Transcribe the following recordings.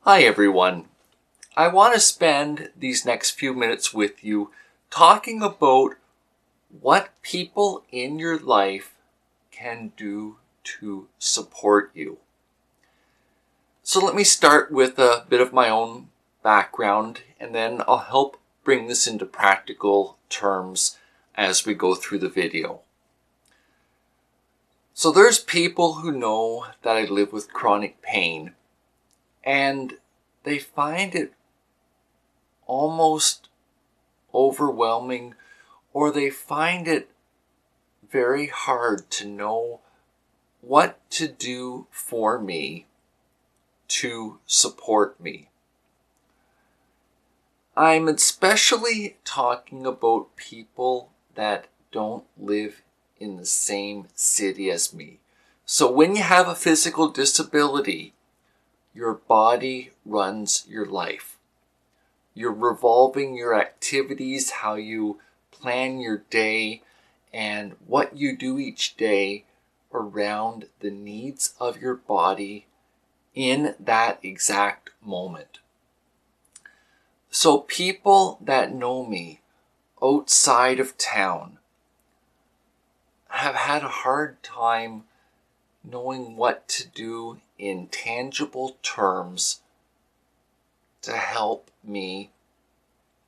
Hi everyone. I want to spend these next few minutes with you talking about what people in your life can do to support you. So let me start with a bit of my own background, and then I'll help bring this into practical terms as we go through the video. So there's people who know that I live with chronic pain, and they find it almost overwhelming, or they find it very hard to know what to do for me to support me. I'm especially talking about people that don't live in the same city as me. So when you have a physical disability, your body runs your life. You're revolving your activities, how you plan your day, and what you do each day around the needs of your body in that exact moment. So people that know me outside of town have had a hard time knowing what to do in tangible terms to help me,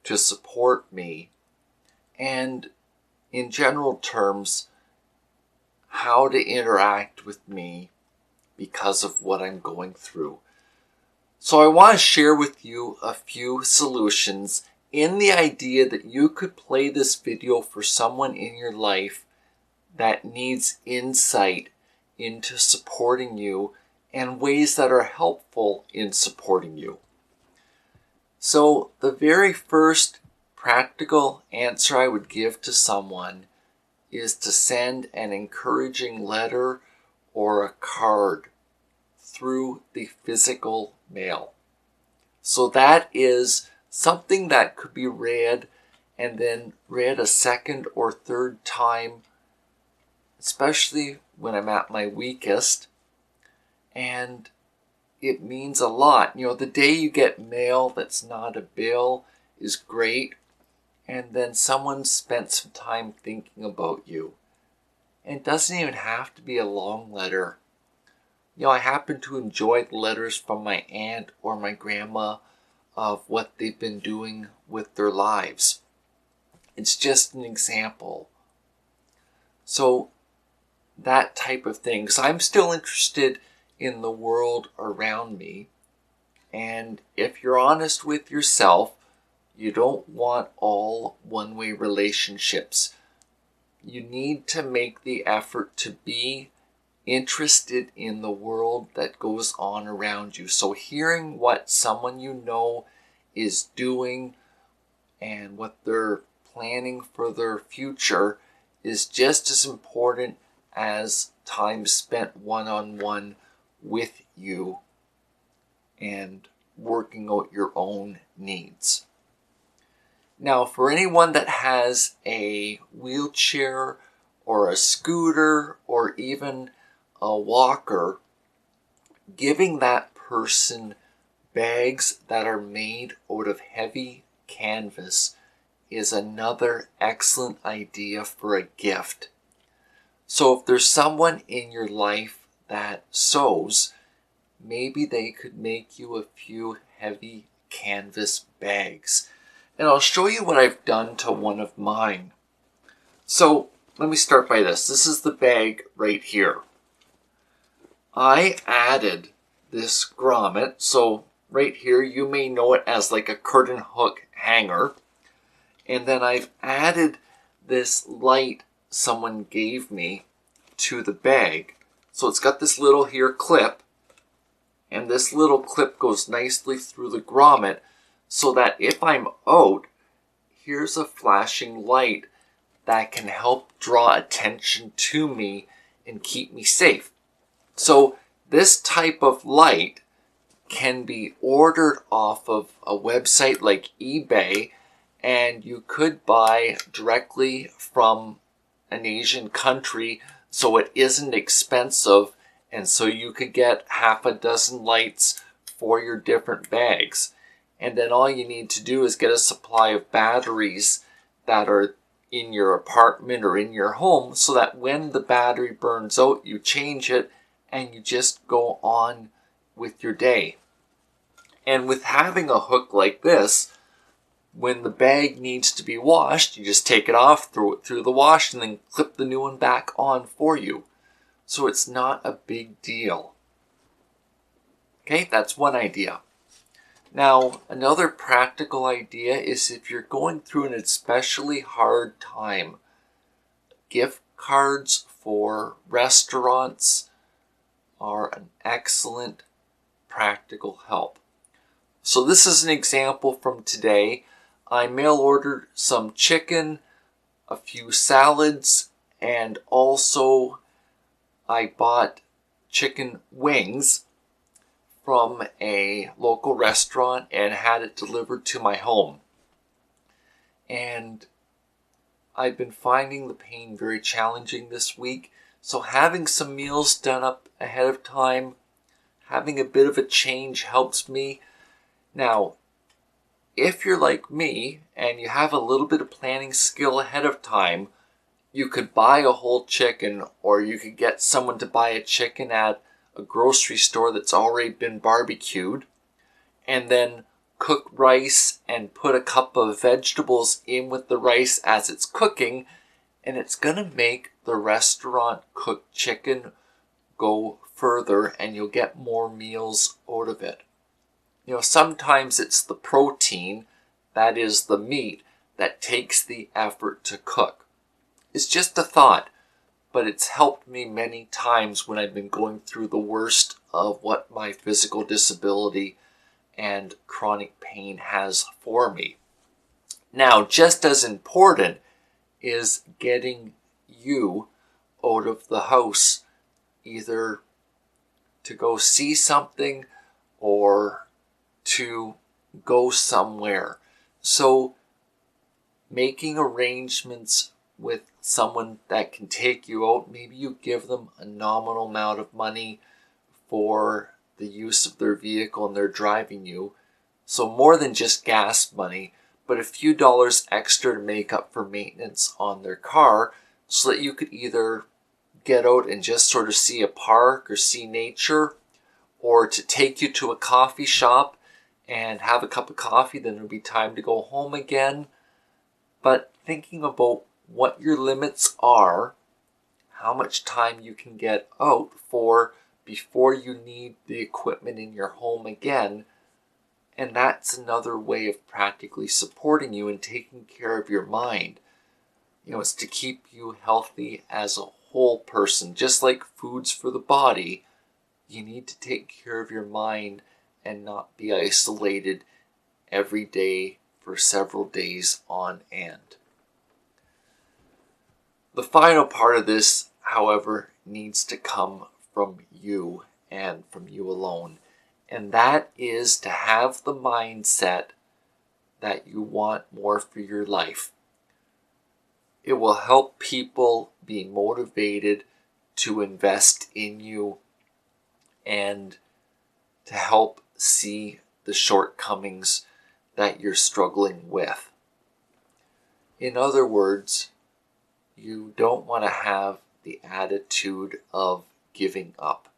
to support me, and in general terms, how to interact with me because of what I'm going through. So I want to share with you a few solutions in the idea that you could play this video for someone in your life that needs insight into supporting you and ways that are helpful in supporting you. So the very first practical answer I would give to someone is to send an encouraging letter or a card through the physical mail. So that is something that could be read and then read a second or third time, especially when I'm at my weakest, and it means a lot. You know, the day you get mail that's not a bill is great, and then someone spent some time thinking about you. And it doesn't even have to be a long letter. You know, I happen to enjoy the letters from my aunt or my grandma of what they've been doing with their lives. It's just an example. So that type of thing, because I'm still interested in the world around me. And if you're honest with yourself, you don't want all one-way relationships. You need to make the effort to be interested in the world that goes on around you. So hearing what someone you know is doing and what they're planning for their future is just as important as time spent one-on-one with you and working out your own needs. Now, for anyone that has a wheelchair or a scooter or even a walker, giving that person bags that are made out of heavy canvas is another excellent idea for a gift. So if there's someone in your life that sews, maybe they could make you a few heavy canvas bags. And I'll show you what I've done to one of mine. So let me start by this. This is the bag right here. I added this grommet. So right here, you may know it as like a curtain hook hanger. And then I've added this light someone gave me to the bag. So it's got this little here clip, and this little clip goes nicely through the grommet so that if I'm out, here's a flashing light that can help draw attention to me and keep me safe. So this type of light can be ordered off of a website like eBay, and you could buy directly from an Asian country, so it isn't expensive, and so you could get half a dozen lights for your different bags. And then all you need to do is get a supply of batteries that are in your apartment or in your home, so that when the battery burns out, you change it and you just go on with your day. And with having a hook like this, when the bag needs to be washed, you just take it off, throw it through the wash, and then clip the new one back on for you. So it's not a big deal. Okay, that's one idea. Now, another practical idea is if you're going through an especially hard time, gift cards for restaurants are an excellent practical help. So this is an example from today. I mail ordered some chicken, a few salads, and also I bought chicken wings from a local restaurant and had it delivered to my home. And I've been finding the pain very challenging this week. So having some meals done up ahead of time, having a bit of a change helps me. Now, if you're like me and you have a little bit of planning skill ahead of time, you could buy a whole chicken, or you could get someone to buy a chicken at a grocery store that's already been barbecued, and then cook rice and put a cup of vegetables in with the rice as it's cooking, and it's going to make the restaurant cooked chicken go further and you'll get more meals out of it. You know, sometimes it's the protein, that is the meat, that takes the effort to cook. It's just a thought, but it's helped me many times when I've been going through the worst of what my physical disability and chronic pain has for me. Now, just as important is getting you out of the house, either to go see something or to go somewhere. So making arrangements with someone that can take you out, maybe you give them a nominal amount of money for the use of their vehicle and they're driving you. So more than just gas money, but a few dollars extra to make up for maintenance on their car, so that you could either get out and just sort of see a park or see nature, or to take you to a coffee shop and have a cup of coffee, then it'll be time to go home again. But thinking about what your limits are, how much time you can get out for before you need the equipment in your home again. And that's another way of practically supporting you and taking care of your mind. You know, it's to keep you healthy as a whole person. Just like food's for the body, you need to take care of your mind and not be isolated every day for several days on end. The final part of this, however, needs to come from you and from you alone. And that is to have the mindset that you want more for your life. It will help people be motivated to invest in you and to help see the shortcomings that you're struggling with. In other words, you don't want to have the attitude of giving up.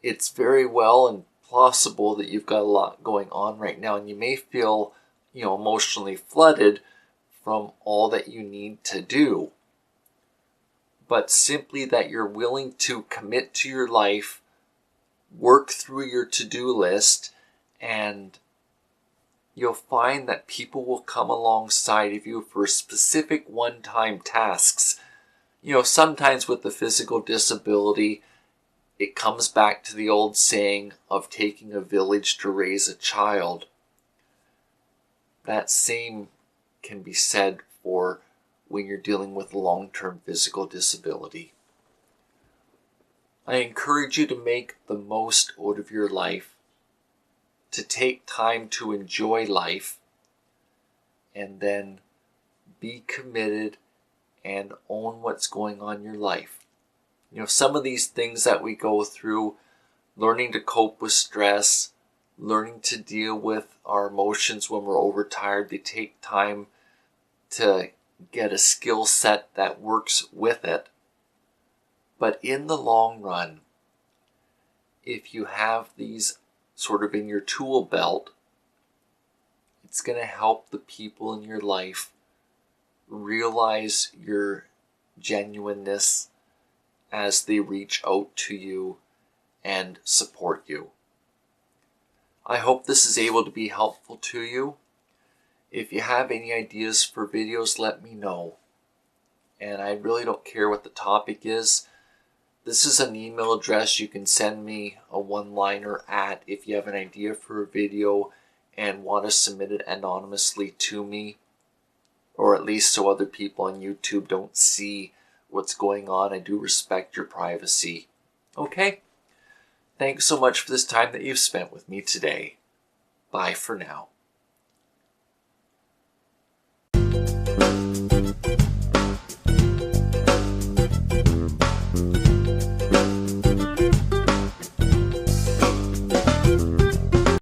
It's very well and possible that you've got a lot going on right now, and you may feel, emotionally flooded from all that you need to do. But simply that you're willing to commit to your life, work through your to-do list, and you'll find that people will come alongside of you for specific one-time tasks. Sometimes with the physical disability, it comes back to the old saying of taking a village to raise a child. That same can be said for when you're dealing with long-term physical disability. I encourage you to make the most out of your life, to take time to enjoy life, and then be committed and own what's going on in your life. Some of these things that we go through learning to cope with stress, learning to deal with our emotions when we're overtired. They take time to get a skill set that works with it. But in the long run, if you have these sort of in your tool belt, it's going to help the people in your life realize your genuineness as they reach out to you and support you. I hope this is able to be helpful to you. If you have any ideas for videos, let me know. And I really don't care what the topic is. This is an email address you can send me a one-liner at if you have an idea for a video and want to submit it anonymously to me, or at least so other people on YouTube don't see what's going on. I do respect your privacy. Okay? Thanks so much for this time that you've spent with me today. Bye for now.